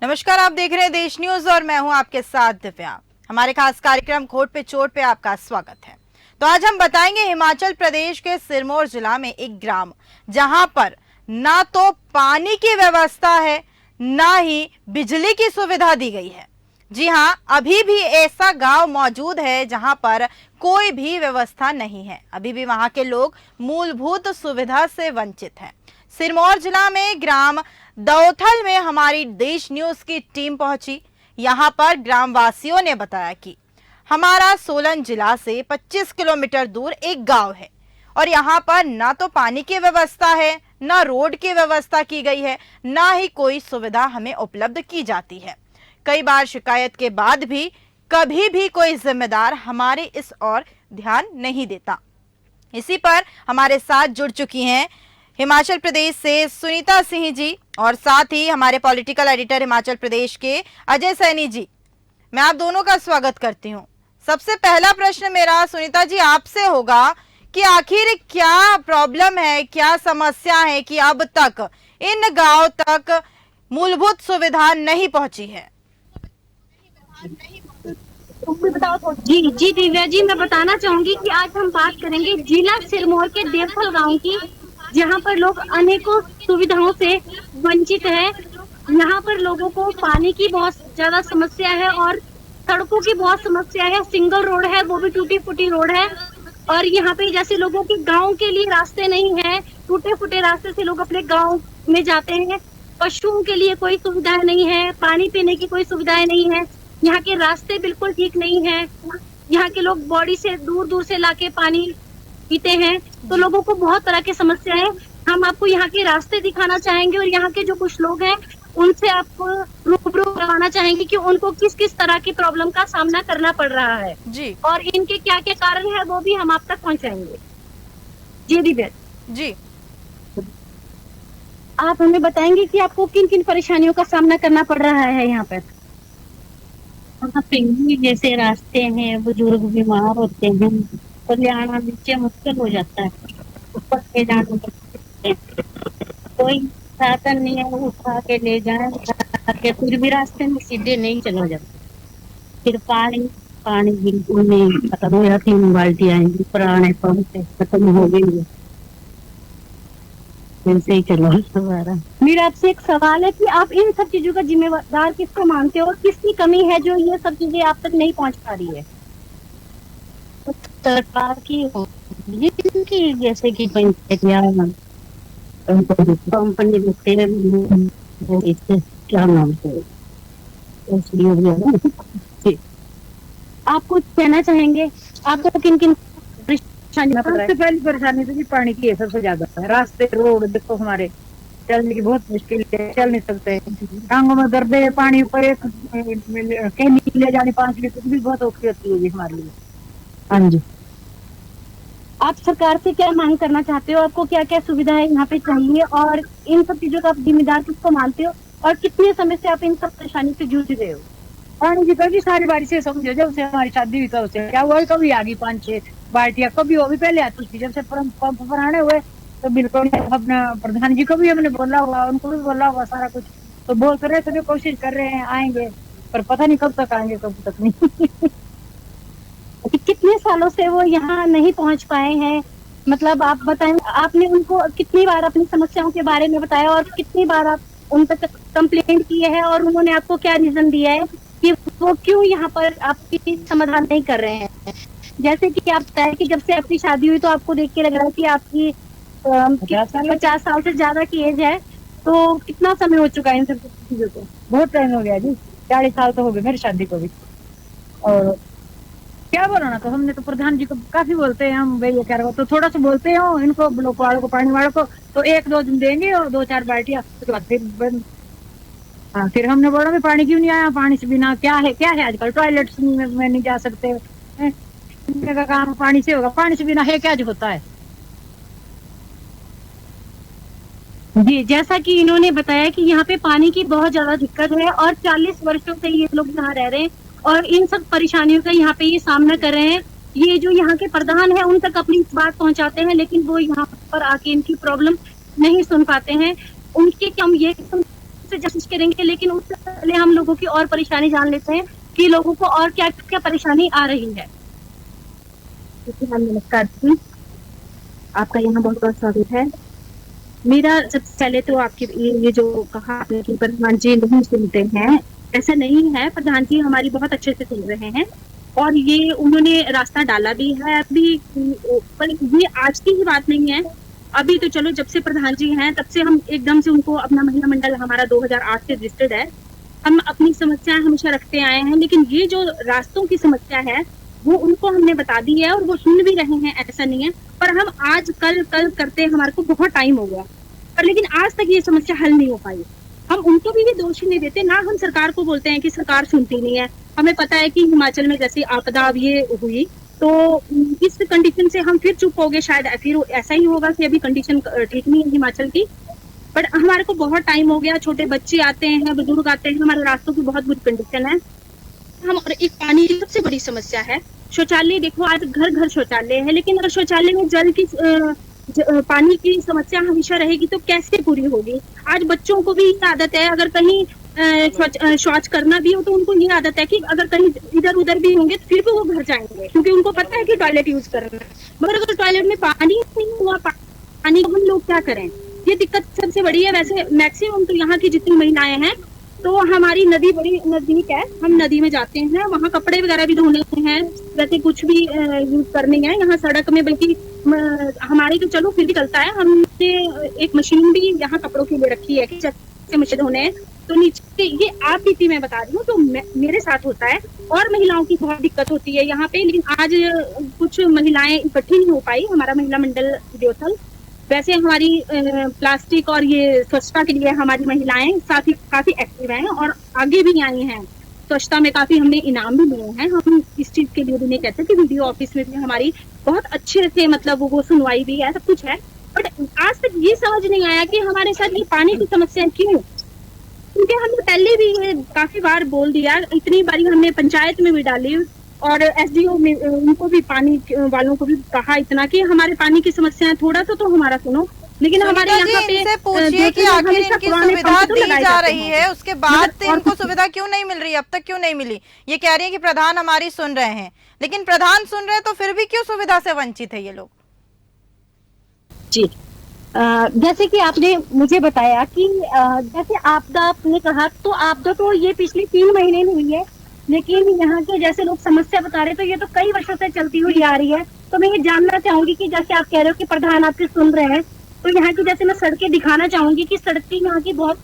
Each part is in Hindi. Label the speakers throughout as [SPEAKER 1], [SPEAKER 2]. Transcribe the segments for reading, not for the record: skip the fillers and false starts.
[SPEAKER 1] नमस्कार, आप देख रहे हैं देश न्यूज और मैं हूं आपके साथ दिव्या। हमारे खास कार्यक्रम खोट पे चोट पे आपका स्वागत है। तो आज हम बताएंगे हिमाचल प्रदेश के सिरमौर जिला में एक ग्राम जहां पर ना तो पानी की व्यवस्था है ना ही बिजली की सुविधा दी गई है। जी हां, अभी भी ऐसा गांव मौजूद है जहां पर कोई भी व्यवस्था नहीं है। अभी भी वहां के लोग मूलभूत सुविधा से वंचित हैं। सिरमौर जिला में ग्राम दौथल में हमारी देश न्यूज की टीम पहुंची। यहां पर ग्रामवासियों ने बताया कि हमारा सोलन जिला से 25 किलोमीटर दूर एक गांव है और यहां पर ना तो पानी की व्यवस्था है, ना रोड की व्यवस्था की गई है, ना ही कोई सुविधा हमें उपलब्ध की जाती है। कई बार शिकायत के बाद भी कभी भी कोई जिम्मेदार हमारे इस ओर ध्यान नहीं देता। इसी पर हमारे साथ जुड़ चुकी हैं हिमाचल प्रदेश से सुनीता सिंह जी और साथ ही हमारे पॉलिटिकल एडिटर हिमाचल प्रदेश के अजय सैनी जी। मैं आप दोनों का स्वागत करती हूं। सबसे पहला प्रश्न मेरा सुनीता जी आपसे होगा कि आखिर क्या प्रॉब्लम है, क्या समस्या है कि अब तक इन गांव तक मूलभूत सुविधा नहीं पहुंची है।
[SPEAKER 2] जी जी दिव्या जी, मैं बताना चाहूंगी कि आज हम बात करेंगे जिला सिरमौर के देवथल गांव की, जहां पर लोग अनेकों सुविधाओं से वंचित है। यहाँ पर लोगों को पानी की बहुत ज्यादा समस्या है और सड़कों की बहुत समस्या है। सिंगल रोड है, वो भी टूटी फूटी रोड है। और यहाँ पे जैसे लोगों के गांव के लिए रास्ते नहीं है, टूटे फूटे रास्ते से लोग अपने गांव में जाते हैं। पशुओं के लिए कोई सुविधाएं नहीं है, पानी पीने की कोई सुविधाएं नहीं है। यहाँ के रास्ते बिल्कुल ठीक नहीं है। यहाँ के लोग बॉडी से दूर दूर से लाके पानी पीते हैं, तो लोगों को बहुत तरह की समस्या है। हम आपको यहाँ के रास्ते दिखाना चाहेंगे और यहाँ के जो कुछ लोग हैं उनसे आपको रूबरू करवाना चाहेंगे कि उनको किस किस तरह की प्रॉब्लम का सामना करना पड़ रहा है
[SPEAKER 1] जी,
[SPEAKER 2] और इनके क्या क्या कारण है वो भी हम आप तक पहुँचाएंगे। जी दिव्या
[SPEAKER 1] जी,
[SPEAKER 2] आप हमें बताएंगे कि आपको किन किन परेशानियों का सामना करना पड़ रहा है यहाँ पर।
[SPEAKER 3] जैसे रास्ते हैं, बुजुर्ग बीमार होते हैं तो ले आना नीचे मुश्किल हो जाता है। ऊपर के जाने कोई साधन नहीं है, उठा के ले जाए, उठा के फिर भी रास्ते में सीधे नहीं चला जाता। फिर पानी बिल्कुल नहीं, खत्म हो जाती। 3 बाल्टी आएंगी, पुराने पंप से खत्म हो गई, ऐसे ही चलो दोबारा।
[SPEAKER 2] मेरा आपसे एक सवाल है कि आप इन सब चीजों का जिम्मेदार किसको मानते हो और किसकी कमी है जो ये सब चीजें आप तक नहीं पहुंच पा रही है।
[SPEAKER 3] सरकार की होगी, जैसे कि पंचायत या कंपनी क्या नाम से
[SPEAKER 2] आप कुछ कहना चाहेंगे, आपको किन किन परेशानी पड़ रहा है?
[SPEAKER 4] सबसे पहली परेशानी तो जी पानी की है, सबसे ज्यादा है। रास्ते रोड देखो, हमारे चलने की बहुत मुश्किल है, चल नहीं सकते। टांगों में दर्द है, पानी ऊपर एक कैनी ले जाने 5 लीटर भी बहुत औखी होती है जी हमारे लिए। हाँ जी,
[SPEAKER 2] आप सरकार से क्या मांग करना चाहते हो, आपको क्या क्या सुविधाएं यहाँ पे चाहिए और इन सब चीजों का आप जिम्मेदार किसको मानते हो और कितने समय से आप इन सब परेशानी से जूझ रहे हो?
[SPEAKER 4] पानी की कभी सारी बारिश से समझो, जब से हमारी शादी हुई तब से क्या हुआ, कभी आ गई 5-6 बाल्टियां, कभी वो भी पहले आती थी। जब से पंप पुराने हुए तो बिल्कुल अपना प्रधान जी को भी हमने बोला हुआ, उनको भी बोला हुआ, सारा कुछ तो बोल कर रहे थे, कोशिश कर रहे हैं आएंगे, पर पता नहीं कब तक आएंगे, कब तक नहीं।
[SPEAKER 2] कितने सालों से वो यहाँ नहीं पहुँच पाए हैं, मतलब आप बताएं, आपने उनको कितनी बार अपनी समस्याओं के बारे में बताया और कितनी बार आप उन तक कंप्लेंट किए हैं और उन्होंने आपको क्या रीजन दिया है कि वो क्यों यहाँ पर आपकी समाधान नहीं कर रहे हैं? जैसे कि आप बताएं कि जब से आपकी शादी हुई तो आपको देख के लग रहा है कि आपकी 50 साल से ज्यादा की एज है, तो कितना समय हो चुका है इन सब चीजों को?
[SPEAKER 4] बहुत टाइम हो गया जी, 40 साल तो हो गए मेरी शादी को भी। और क्या बोला ना, तो हमने तो प्रधान जी को काफी बोलते हैं हम, भैया क्या रहो, तो थोड़ा सा बोलते हैं इनको, ब्लॉक वालों को, पानी वालों को, तो 1-2 दिन देंगे और 2-4 बाल्टियां, उसके बाद फिर बंद। हाँ, फिर हमने बोला भी पानी क्यों नहीं आया, पानी से बिना क्या है आजकल, टॉयलेट में नहीं जा सकते, का काम पानी से होगा, पानी से बिना है क्या जो होता है।
[SPEAKER 2] जी, जैसा कि इन्होंने बताया कि यहाँ पे पानी की बहुत ज्यादा दिक्कत है और 40 वर्षों से ये लोग यहाँ रह रहे हैं और इन सब परेशानियों का यहाँ पे ये सामना कर रहे हैं। ये जो यहाँ के प्रधान है उन तक अपनी बात पहुंचाते हैं, लेकिन वो यहाँ पर आके इनकी प्रॉब्लम नहीं सुन पाते हैं। उनके हम ये से कोशिश करेंगे, लेकिन उससे पहले हम लोगों की और परेशानी जान लेते हैं कि लोगों को और क्या क्या परेशानी आ रही है। नमस्कार जी, आपका यहाँ बहुत बहुत स्वागत है। मेरा सबसे पहले तो आपके ये जो कहा आपने कि प्रधान जी नहीं सुनते हैं, ऐसा नहीं है। प्रधान जी हमारी बहुत अच्छे से सुन रहे हैं और ये उन्होंने रास्ता डाला भी है अभी, पर ये आज की ही बात नहीं है। अभी तो चलो जब से प्रधान जी हैं तब से हम एकदम से उनको अपना महिला मंडल हमारा 2008 से रजिस्टर्ड है, हम अपनी समस्याएं हमेशा रखते आए हैं, लेकिन ये जो रास्तों की समस्या है वो उनको हमने बता दी है और वो सुन भी रहे हैं, ऐसा नहीं है। पर हम आज कल कल करते हमारे को बहुत टाइम हो गया, पर लेकिन आज तक ये समस्या हल नहीं हो पाई। हम उनको भी दोषी नहीं देते ना, हम सरकार को बोलते हैं कि सरकार सुनती नहीं है। हमें पता है कि हिमाचल में जैसी आपदा अब ये हुई तो इस कंडीशन से हम फिर चुप हो गए, शायद फिर ऐसा ही होगा कि अभी कंडीशन ठीक नहीं है हिमाचल की। बट हमारे को बहुत टाइम हो गया, छोटे बच्चे आते हैं, बुजुर्ग आते हैं, हमारे रास्तों की बहुत बुरी कंडीशन है। हम और एक पानी की सबसे बड़ी समस्या है। शौचालय देखो, आज घर घर शौचालय है, लेकिन अगर शौचालय में जल की पानी की समस्या हमेशा रहेगी तो कैसे पूरी होगी। आज बच्चों को भी आदत है, अगर कहीं शौच करना भी हो तो उनको ये आदत है कि अगर कहीं इधर उधर भी होंगे तो फिर भी वो घर जाएंगे, क्योंकि उनको पता है कि टॉयलेट यूज करना है। मगर अगर टॉयलेट में पानी नहीं हुआ, पानी को हम लोग क्या करें, ये दिक्कत सबसे बड़ी है। वैसे मैक्सिमम तो यहाँ की जितनी महिलाएं हैं तो हमारी नदी बड़ी नजदीक है, हम नदी में जाते हैं, वहाँ कपड़े वगैरह भी धोने हैं, वैसे कुछ भी यूज करने हैं यहाँ सड़क में। बल्कि हमारी तो चलो फिर भी चलता है, हमने एक मशीन भी यहाँ कपड़ों के लिए रखी है कि जैसे मशीन धोने हैं तो नीचे। ये आप बीती मैं बता रही हूँ, तो मेरे साथ होता है और महिलाओं की बहुत दिक्कत होती है यहाँ पे। लेकिन आज कुछ महिलाएं इकट्ठी नहीं हो पाई, हमारा महिला मंडल देवथल। वैसे हमारी प्लास्टिक और ये स्वच्छता के लिए हमारी महिलाएं काफी एक्टिव हैं और आगे भी आई हैं। स्वच्छता में काफी हमने इनाम भी लिए हैं। हम इस चीज के लिए भी नहीं कहते कि वीडियो ऑफिस में भी हमारी बहुत अच्छे से मतलब वो सुनवाई भी है, सब कुछ है। बट आज तक ये समझ नहीं आया कि हमारे साथ ये पानी की समस्या क्यों, क्योंकि हमने पहले भी ये काफी बार बोल दिया, इतनी बारी हमने पंचायत में भी डाली और एसडीओ में उनको भी पानी वालों को भी कहा इतना कि हमारे पानी की समस्या है, थोड़ा सा तो हमारा सुनो। लेकिन हमारे यहाँ पे
[SPEAKER 1] इनसे पूछिए कि आखिर इनकी सुविधा दी जा रही है, उसके बाद इनको सुविधा क्यों नहीं मिल रही, अब तक क्यों नहीं मिली। ये कह रही है कि प्रधान हमारी सुन रहे हैं, लेकिन प्रधान सुन रहे हैं तो फिर भी क्यों सुविधा से वंचित है ये लोग।
[SPEAKER 2] जी, जैसे कि आपने मुझे बताया कि जैसे आपदा आपने कहा, तो आपदा तो ये पिछले 3 महीने में हुई है, लेकिन यहाँ के जैसे लोग समस्या बता रहे तो ये तो कई वर्षों से चलती हुई आ रही है। तो मैं ये जानना चाहूंगी कि जैसे आप कह रहे हो कि प्रधान आपके सुन रहे हैं, तो यहाँ की जैसे मैं सड़कें दिखाना चाहूंगी कि सड़कें यहाँ की बहुत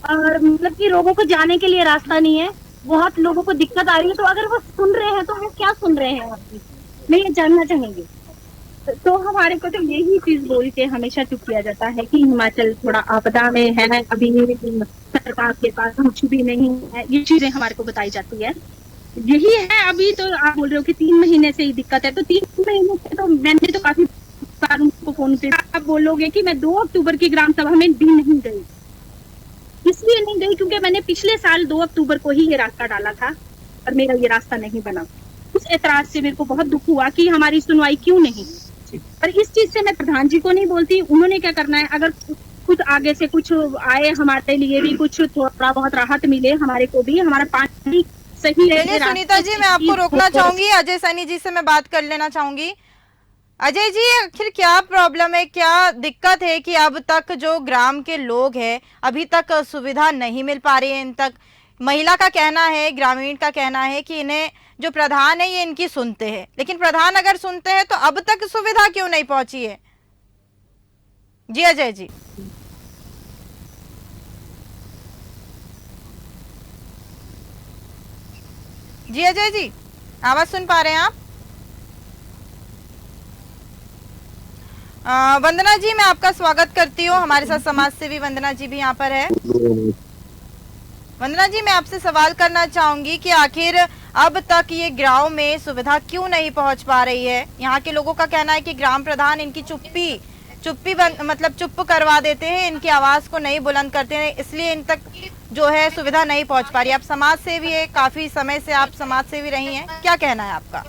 [SPEAKER 2] मतलब कि लोगों को जाने के लिए रास्ता नहीं है, बहुत लोगों को दिक्कत आ रही है। तो अगर वो सुन रहे हैं तो वो क्या सुन रहे हैं आपकी, मैं ये जानना चाहूंगी। तो हमारे को तो यही चीज बोल के हमेशा चुप किया जाता है कि हिमाचल थोड़ा आपदा में है, अभी सरकार के पास कुछ भी नहीं है, ये चीजें हमारे को बताई जाती है। यही है। अभी तो आप बोल रहे हो कि 3 महीने से ही दिक्कत है, तो 3 महीने से तो मैंने तो काफी बार उनको फोन पे, आप बोलोगे कि मैं 2 अक्टूबर की ग्राम सभा में भी नहीं गई। इसलिए नहीं गई क्योंकि मैंने पिछले साल 2 अक्टूबर को ही ये रास्ता डाला था और मेरा ये रास्ता नहीं बना। उस एतराज से मेरे को बहुत दुख हुआ कि हमारी सुनवाई क्यों नहीं। पर इस चीज से मैं प्रधान जी को नहीं बोलती, उन्होंने क्या करना है, अगर कुछ आगे से कुछ आए हमारे लिए भी कुछ थोड़ा बहुत राहत मिले, हमारे को भी हमारा पानी सही रहे।
[SPEAKER 1] सुनीता जी, मैं आपको रोकना चाहूंगी, अजय सैनी जी से मैं बात कर लेना चाहूंगी। अजय जी, आखिर क्या प्रॉब्लम है, क्या दिक्कत है कि अब तक जो ग्राम के लोग हैं अभी तक सुविधा नहीं मिल पा रही है इन तक। महिला का कहना है, ग्रामीण का कहना है कि इन्हें जो प्रधान है ये इनकी सुनते हैं, लेकिन प्रधान अगर सुनते हैं तो अब तक सुविधा क्यों नहीं पहुंची है। जी अजय जी। जी अजय जी, आवाज सुन पा रहे हैं आप। वंदना जी, मैं आपका स्वागत करती हूँ, हमारे साथ समाज सेवी वंदना जी भी यहाँ पर है। वंदना जी, मैं आपसे सवाल करना चाहूंगी कि आखिर अब तक ये गांव में सुविधा क्यों नहीं पहुंच पा रही है। यहाँ के लोगों का कहना है कि ग्राम प्रधान इनकी चुप्पी मतलब चुप करवा देते हैं, इनकी आवाज को नहीं बुलंद करते हैं, इसलिए इन तक जो है सुविधा नहीं पहुंच पा रही। आप समाज सेवी है, काफी समय से आप समाज सेवी रही हैं, क्या कहना है आपका।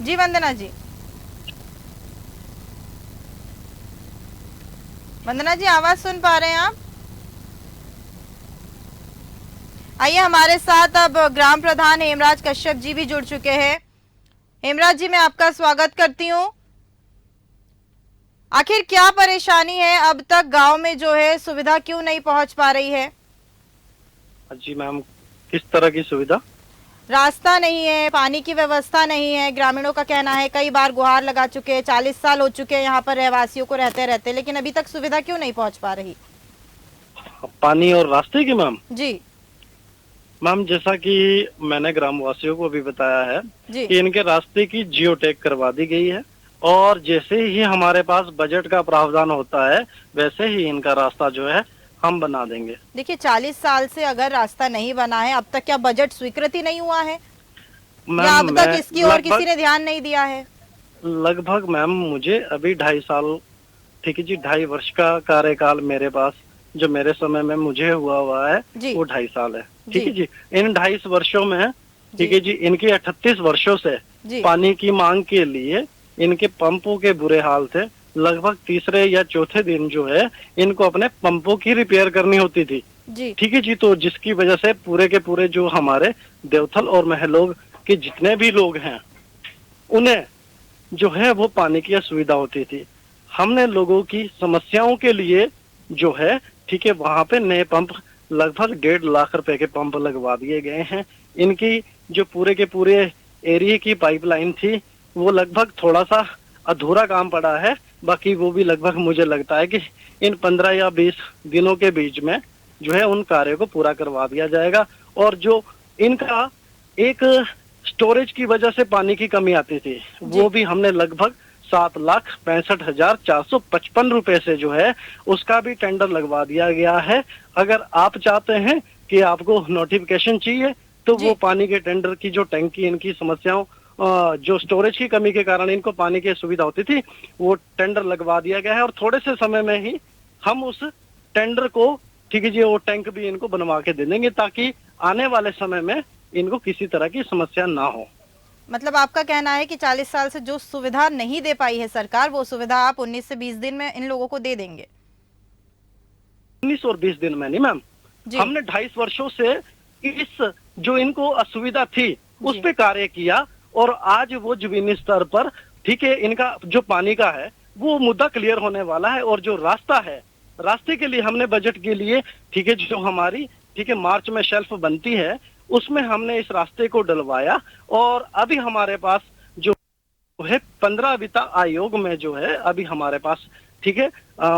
[SPEAKER 1] जी वंदना जी। वंदना जी, आवाज सुन पा रहे हैं आप? आइए, हमारे साथ अब ग्राम प्रधान हेमराज कश्यप जी भी जुड़ चुके हैं। हेमराज जी, मैं आपका स्वागत करती हूँ। आखिर क्या परेशानी है, अब तक गांव में जो है सुविधा क्यों नहीं पहुंच पा रही है?
[SPEAKER 5] जी मैम, किस तरह की सुविधा?
[SPEAKER 1] रास्ता नहीं है, पानी की व्यवस्था नहीं है। ग्रामीणों का कहना है, कई बार गुहार लगा चुके हैं, 40 साल हो चुके हैं यहाँ पर रहवासियों को रहते रहते, लेकिन अभी तक सुविधा क्यों नहीं पहुंच पा रही?
[SPEAKER 5] पानी और रास्ते की मैम?
[SPEAKER 1] जी
[SPEAKER 5] मैम, जैसा कि मैंने ग्रामवासियों को भी बताया है
[SPEAKER 1] जी
[SPEAKER 5] कि इनके रास्ते की जियो टैग करवा दी गई है, और जैसे ही हमारे पास बजट का प्रावधान होता है वैसे ही इनका रास्ता जो है हम बना देंगे।
[SPEAKER 1] देखिए, 40 साल से अगर रास्ता नहीं बना है, अब तक क्या बजट स्वीकृति नहीं हुआ है, या अब तक इसकी ओर किसी ने ध्यान नहीं दिया है?
[SPEAKER 5] लगभग मैम मुझे अभी 2.5 साल, ठीक है जी, 2.5 वर्ष का कार्यकाल मेरे पास जो मेरे समय में मुझे हुआ है
[SPEAKER 1] जी।
[SPEAKER 5] वो 2.5 साल है,
[SPEAKER 1] जी।
[SPEAKER 5] ठीक है जी। इन 2.5 वर्षों में, ठीक है जी, इनके 38 वर्षों से
[SPEAKER 1] जी।
[SPEAKER 5] पानी की मांग के लिए इनके पंपों के बुरे हाल थे। लगभग तीसरे या चौथे दिन जो है इनको अपने पंपों की रिपेयर करनी होती थी,
[SPEAKER 1] जी
[SPEAKER 5] ठीक है जी। तो जिसकी वजह से पूरे के पूरे जो हमारे देवथल और महलोग के जितने भी लोग हैं उन्हें जो है वो पानी की असुविधा होती थी। हमने लोगों की समस्याओं के लिए जो है, ठीक है, वहां पे नए पंप, लगभग 1.5 लाख रुपए के पंप लगवा दिए गए हैं। इनकी जो पूरे के पूरे एरिया की पाइपलाइन थी वो लगभग थोड़ा सा अधूरा काम पड़ा है, बाकी वो भी लगभग मुझे लगता है कि इन 15 या 20 दिनों के बीच में जो है उन कार्यों को पूरा करवा दिया जाएगा। और जो इनका एक स्टोरेज की वजह से पानी की कमी आती थी वो भी हमने लगभग 7,65,455 रुपए से जो है उसका भी टेंडर लगवा दिया गया है। अगर आप चाहते हैं कि आपको नोटिफिकेशन चाहिए तो वो पानी के टेंडर की जो टैंकी, इनकी समस्याओं, जो स्टोरेज की कमी के कारण इनको पानी की सुविधा होती थी, वो टेंडर लगवा दिया गया है। और थोड़े से समय में ही हम उस टेंडर को, ठीक है जी, वो टैंक भी इनको बनवा के दे देंगे ताकि आने वाले समय में इनको किसी तरह की समस्या ना हो।
[SPEAKER 1] मतलब आपका कहना है कि 40 साल से जो सुविधा नहीं दे पाई है सरकार, वो सुविधा आप 19 से 20 दिन में इन लोगों को दे देंगे?
[SPEAKER 5] 19 और 20 दिन में नहीं मैम, हमने 2.5 वर्षों से इस जो इनको असुविधा थी उस पे कार्य किया, और आज वो जमीनी स्तर पर, ठीक है, इनका जो पानी का है वो मुद्दा क्लियर होने वाला है। और जो रास्ता है, रास्ते के लिए हमने बजट के लिए, ठीक है, जो हमारी, ठीक है, मार्च में शेल्फ बनती है उसमें हमने इस रास्ते को डलवाया। और अभी हमारे पास जो है 15 वित्त आयोग में जो है अभी हमारे पास, ठीक है,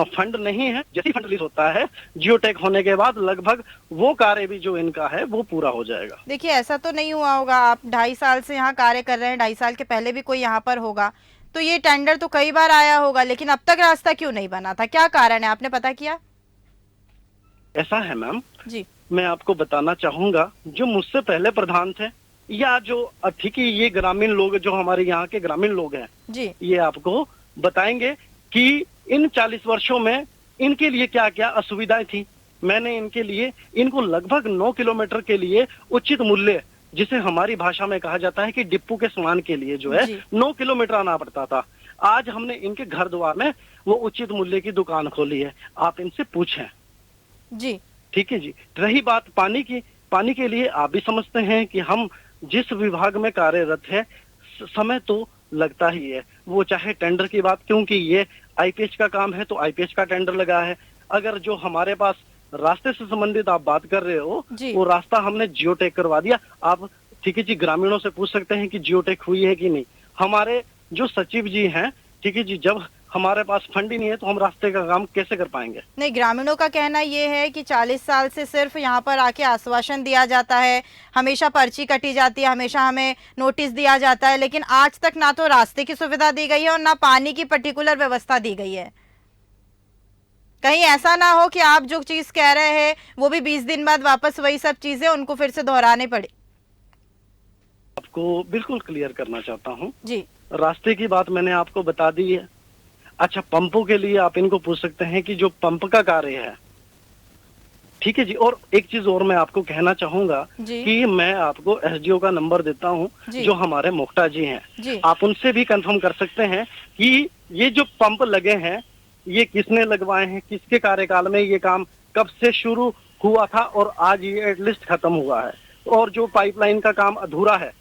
[SPEAKER 5] फंड नहीं है। जैसे ही फंड रिलीज होता है जियोटेक होने के बाद लगभग वो कार्य भी जो इनका है वो पूरा हो जाएगा।
[SPEAKER 1] देखिए, ऐसा तो नहीं हुआ होगा, आप 2.5 साल से यहाँ कार्य कर रहे हैं, 2.5 साल के पहले भी कोई यहाँ पर होगा, तो ये टेंडर तो कई बार आया होगा, लेकिन अब तक रास्ता क्यों नहीं बना था? क्या कारण है, आपने पता किया?
[SPEAKER 5] ऐसा है मैम
[SPEAKER 1] जी,
[SPEAKER 5] मैं आपको बताना चाहूंगा, जो मुझसे पहले प्रधान थे या जो, ठीक है, ये ग्रामीण लोग जो हमारे यहाँ के ग्रामीण लोग हैं
[SPEAKER 1] जी,
[SPEAKER 5] ये आपको बताएंगे कि इन 40 वर्षों में इनके लिए क्या क्या असुविधाएं थी। मैंने इनके लिए, इनको लगभग 9 किलोमीटर के लिए उचित मूल्य, जिसे हमारी भाषा में कहा जाता है कि डिप्पू के सामान के लिए जो है 9 किलोमीटर आना पड़ता था। आज हमने इनके घर द्वार में वो उचित मूल्य की दुकान खोली है, आप इनसे पूछें
[SPEAKER 1] जी,
[SPEAKER 5] ठीक है जी। रही बात पानी की, पानी के लिए आप भी समझते हैं कि हम जिस विभाग में कार्यरत है समय तो लगता ही है, वो चाहे टेंडर की बात, क्योंकि ये आईपीएच का काम है तो आईपीएच का टेंडर लगा है। अगर जो हमारे पास रास्ते से संबंधित आप बात कर रहे हो वो रास्ता हमने जियोटेक करवा दिया। आप, ठीक है जी, ग्रामीणों से पूछ सकते हैं कि जियोटेक हुई है कि नहीं। हमारे जो सचिव जी हैं, ठीक है जी, जब हमारे पास फंड ही नहीं है तो हम रास्ते का काम कैसे कर पाएंगे?
[SPEAKER 1] नहीं, ग्रामीणों का कहना ये है कि 40 साल से सिर्फ यहाँ पर आके आश्वासन दिया जाता है, हमेशा पर्ची कटी जाती है, हमेशा हमें नोटिस दिया जाता है, लेकिन आज तक ना तो रास्ते की सुविधा दी गई है और ना पानी की पर्टिकुलर व्यवस्था दी गई है। कहीं ऐसा ना हो कि आप जो चीज कह रहे हैं वो भी 20 दिन बाद वापस वही सब चीजें उनको फिर से दोहराने पड़े।
[SPEAKER 5] आपको बिल्कुल क्लियर करना चाहता हूँ
[SPEAKER 1] जी,
[SPEAKER 5] रास्ते की बात मैंने आपको बता दी है। अच्छा, पंपों के लिए आप इनको पूछ सकते हैं कि जो पंप का कार्य है, ठीक है जी। और एक चीज और मैं आपको कहना चाहूंगा कि मैं आपको एसडीओ का नंबर देता हूं, जो हमारे मोक्टा जी हैं, आप उनसे भी कंफर्म कर सकते हैं कि ये जो पंप लगे हैं, ये किसने लगवाए हैं, किसके कार्यकाल में ये काम कब से शुरू हुआ था और आज ये एटलीस्ट खत्म हुआ है। और जो पाइपलाइन का काम अधूरा है,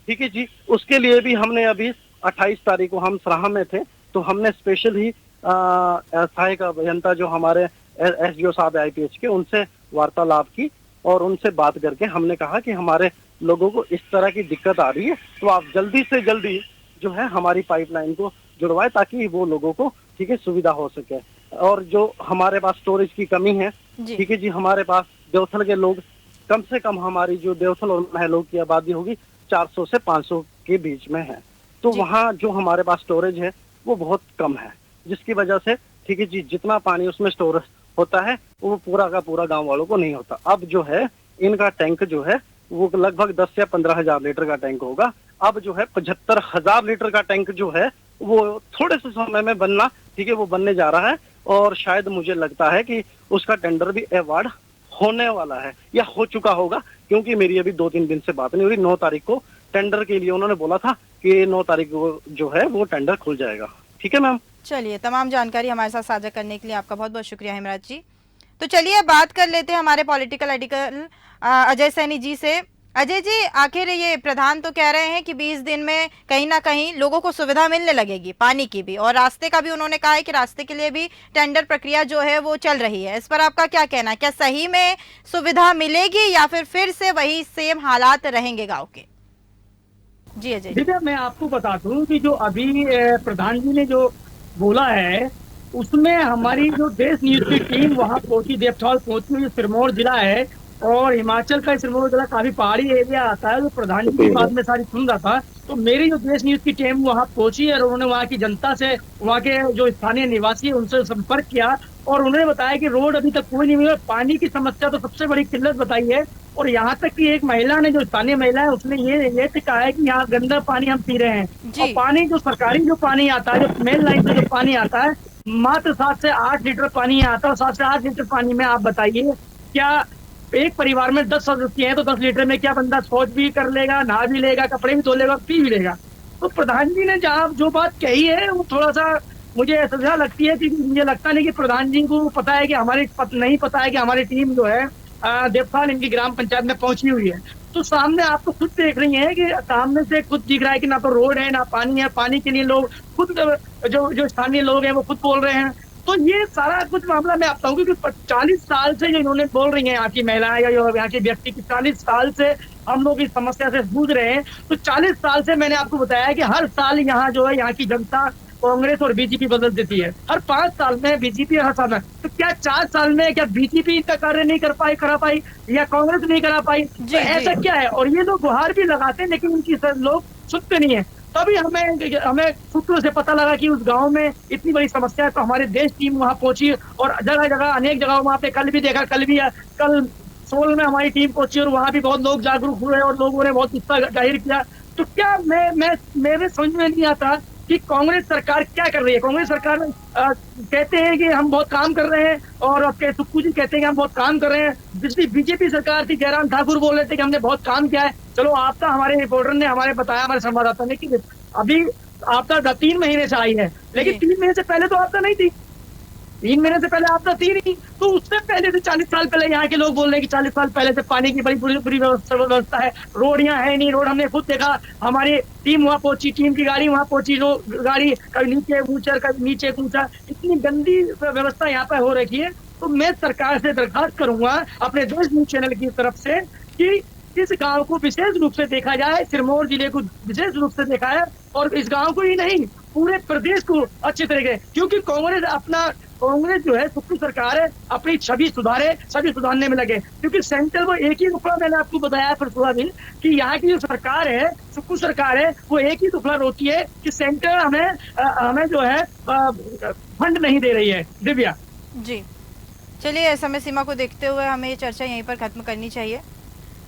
[SPEAKER 5] ठीक है जी, उसके लिए भी हमने अभी 28 तारीख को हम सराहा में थे, तो हमने स्पेशल ही सहायक अभियंता जो हमारे एसडीओ साहब IPH के, उनसे वार्तालाप की और उनसे बात करके हमने कहा कि हमारे लोगों को इस तरह की दिक्कत आ रही है, तो आप जल्दी से जल्दी जो है हमारी पाइपलाइन को जुड़वाए ताकि वो लोगों को, ठीक है, सुविधा हो सके। और जो हमारे पास स्टोरेज की कमी है, ठीक है जी, हमारे पास देवथल के लोग कम से कम, हमारी जो देवथल और महलों की आबादी होगी 400 से 500 के बीच में है, तो वहाँ जो हमारे पास स्टोरेज है वो बहुत कम है, जिसकी वजह से, ठीक है जी, जितना पानी उसमें स्टोर होता है वो पूरा का पूरा गांव वालों को नहीं होता। अब जो है इनका टैंक जो है वो लगभग 10 या 15 हजार लीटर का टैंक होगा। अब जो है 75,000 लीटर का टैंक जो है वो थोड़े से समय में बनना, ठीक है, वो बनने जा रहा है और शायद मुझे लगता है कि उसका टेंडर भी अवार्ड होने वाला है या हो चुका होगा, क्योंकि मेरी अभी 2-3 दिन से बात नहीं हुई। 9 तारीख को टेंडर के लिए उन्होंने बोला था कि 9 तारीख को जो है वो टेंडर खुल जाएगा। ठीक है मैम।
[SPEAKER 1] चलिए, तमाम जानकारी हमारे साथ साझा करने के लिए आपका बहुत बहुत शुक्रिया हेमराज जी। तो चलिए बात कर लेते हैं हमारे पॉलिटिकल एडिटर अजय सैनी जी से। अजय जी, आखिर ये प्रधान तो कह रहे हैं कि 20 दिन में कहीं ना कहीं लोगों को सुविधा मिलने लगेगी, पानी की भी और रास्ते का भी। उन्होंने कहा है कि रास्ते के लिए भी टेंडर प्रक्रिया जो है वो चल रही है। इस पर आपका क्या कहना है? क्या सही में सुविधा मिलेगी या फिर से वही सेम हालात रहेंगे गाँव के? जी अजय।
[SPEAKER 6] देखिए, मैं आपको बता दूं कि जो अभी प्रधान जी ने जो बोला है उसमें हमारी जो देश न्यूज की टीम वहाँ पहुंची, देवथल पहुंची, जो सिरमौर जिला है और हिमाचल का सिरमौर जिला काफी पहाड़ी एरिया आता है, जो प्रधान जी की बात में सारी सुन रहा था। तो मेरी जो देश न्यूज की टीम वहाँ पहुंची और उन्होंने वहाँ की जनता से, वहाँ के जो स्थानीय निवासी है उनसे संपर्क किया और उन्होंने बताया कि रोड अभी तक कोई नहीं मिला। पानी की समस्या तो सबसे बड़ी किल्लत बताई है और यहाँ तक कि एक महिला ने, जो स्थानीय महिला है, उसने ये कहा है कि यहाँ गंदा पानी हम पी रहे हैं और पानी जो सरकारी जो पानी आता है, जो मेन लाइन से जो पानी आता है, मात्र 7 से 8 लीटर पानी आता है। 7 से 8 लीटर पानी में आप बताइए, क्या एक परिवार में 10 सदस्य हैं तो 10 लीटर में क्या बंदा शौच भी कर लेगा, नहा भी लेगा, कपड़े भी धो लेगा, पी भी लेगा? तो प्रधान जी ने जहाँ जो बात कही है वो थोड़ा सा मुझे ऐसा लगती है कि मुझे लगता नहीं कि प्रधान जी को पता है कि नहीं पता है कि हमारी टीम जो है देवथल इनकी ग्राम पंचायत में पहुंची हुई है। तो सामने आप तो खुद देख रही हैं कि सामने से खुद दिख रहा है कि ना तो रोड है ना पानी है। पानी के लिए लोग खुद, जो स्थानीय लोग हैं वो खुद बोल रहे हैं। तो ये सारा कुछ मामला मैं आपको कहूँ कि 40 साल से जो इन्होंने बोल रही हैं यहाँ की महिलाएं या यहाँ के व्यक्ति की, 40 साल से हम लोग इस समस्या से जूझ रहे हैं। तो 40 साल से मैंने आपको बताया कि हर साल यहाँ जो है यहाँ की जनता कांग्रेस और बीजेपी बदल देती है। हर 5 साल में बीजेपी, हर साल में। तो क्या 4 साल में क्या बीजेपी इनका कार्य नहीं करा पाई या कांग्रेस नहीं करा पाई? तो ऐसा क्या है? और ये लोग गुहार भी लगाते हैं लेकिन उनकी लोग सुनते नहीं है। तभी हमें सूत्रों से पता लगा कि उस गांव में इतनी बड़ी समस्या है। तो हमारी देश टीम वहां पहुंची और जगह जगह अनेक जगह वहां पे कल भी देखा, कल सोल में हमारी टीम पहुंची और वहां भी बहुत लोग जागरूक हुए और लोगों ने बहुत उत्साह जाहिर किया। तो क्या मेरे समझ में नहीं आता कि कांग्रेस सरकार क्या कर रही है। कांग्रेस सरकार कहते हैं कि हम बहुत काम कर रहे हैं और आपके सुक्खू जी कहते हैं कि हम बहुत काम कर रहे हैं। जिसकी बीजेपी सरकार थी, जयराम ठाकुर बोल रहे थे कि हमने बहुत काम किया है। चलो, आपका हमारे रिपोर्टर ने हमारे बताया, हमारे संवाददाता ने, कि अभी आपदा 3 महीने से आई है, लेकिन 3 महीने से पहले तो आपदा नहीं थी। 3 महीने से पहले आपदा थी नहीं। तो उससे पहले से 40 साल पहले यहाँ के लोग बोल रहे हैं कि 40 साल पहले से पानी की बड़ी बुरी व्यवस्था है। रोड यहाँ है नहीं, रोड हमने खुद देखा। हमारी टीम वहाँ पहुंची, टीम की गाड़ी वहाँ पहुंची, जो गाड़ी कभी नीचे ऊंचा कभी नीचे ऊंचा, इतनी गंदी व्यवस्था यहाँ पे हो रखी है। तो मैं सरकार से दरखास्त करूंगा अपने देश न्यूज चैनल की तरफ से कि इस गांव को विशेष रूप से देखा जाए, सिरमौर जिले को विशेष रूप से देखा है और इस गांव को ही नहीं पूरे प्रदेश को अच्छे तरीके, क्योंकि कांग्रेस जो है, सुक्खू सरकार है, अपनी छवि सुधारने में लगे। क्योंकि सेंट्रल वो एक ही दुखड़ा, मैंने आपको बताया फिर सुबह भी, कि यहाँ की जो सरकार है, सुक्खू सरकार है, वो एक ही दुखड़ा रोती है कि सेंटर हमें जो है फंड नहीं दे रही है। दिव्या
[SPEAKER 1] जी, चलिए समय सीमा को देखते हुए हमें ये चर्चा यहीं पर खत्म करनी चाहिए।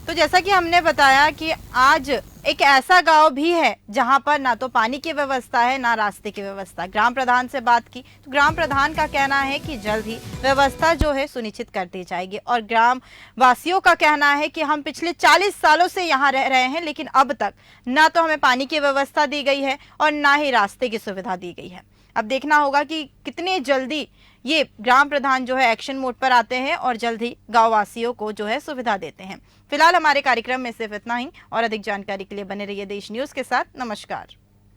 [SPEAKER 1] तो जैसा कि हमने बताया कि आज एक ऐसा गांव भी है जहां पर ना तो पानी की व्यवस्था है ना रास्ते की व्यवस्था। ग्राम प्रधान से बात की तो ग्राम प्रधान का कहना है कि जल्द ही व्यवस्था जो है सुनिश्चित कर दी जाएगी और ग्राम वासियों का कहना है कि हम पिछले 40 सालों से यहाँ रह रहे हैं लेकिन अब तक ना तो हमें पानी की व्यवस्था दी गई है और ना ही रास्ते की सुविधा दी गई है। अब देखना होगा कि कितने जल्दी ये ग्राम प्रधान जो है एक्शन मोड पर आते हैं और जल्द ही गाँव वासियों को जो है सुविधा देते हैं। फिलहाल हमारे कार्यक्रम में सिर्फ इतना ही और अधिक जानकारी के लिए बने रहिए देश न्यूज के साथ। नमस्कार।